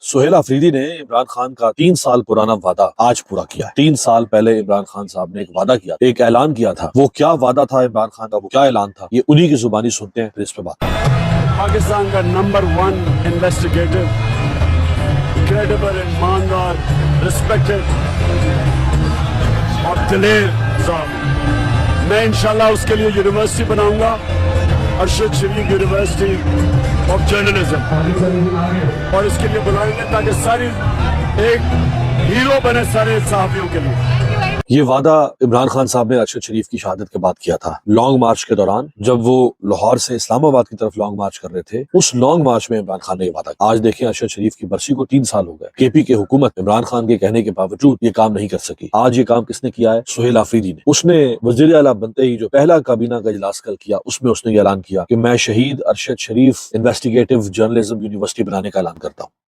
सुहेल अफरीदी ने इमरान खान का 3 साल पुराना वादा आज पूरा किया है। 3 साल पहले इमरान खान साहब ने एक वादा किया, एक ऐलान किया था। वो क्या वादा था इमरान खान का, वो क्या ऐलान था, ये उन्हीं की जुबानी सुनते हैं, फिर इस पे बात। पाकिस्तान का नंबर 1 इन्वेस्टिगेटिव, क्रेडिबल, ईमानदार, रिस्पेक्टेड और दिलेर साहब, मैं इंशाल्लाह उसके लिए यूनिवर्सिटी बनाऊंगा, अरशद शरीफ यूनिवर्सिटी ऑफ जर्नलिज्म, और इसके लिए बुलाएंगे ताकि सारी एक हीरो बने सारे सहाफियों के लिए। ये वादा इमरान खान साहब ने अरशद शरीफ की शहादत के बाद किया था, लॉन्ग मार्च के दौरान, जब वो लाहौर से इस्लामाबाद की तरफ लॉन्ग मार्च कर रहे थे। उस लॉन्ग मार्च में इमरान खान ने ये वादा किया। आज देखें, अरशद शरीफ की बरसी को 3 साल हो गए। केपी की हुकूमत इमरान खान के कहने के बावजूद ये काम नहीं कर सकी। आज ये काम किसने किया है? सुहेल अफरीदी ने। उसने वजीर आला बनते ही जो पहला काबीना का इजलास कल किया, उसमें उसने ये ऐलान किया कि मैं शहीद अरशद शरीफ इन्वेस्टिगेटिव जर्नलिज्म यूनिवर्सिटी बनाने का ऐलान करता हूँ।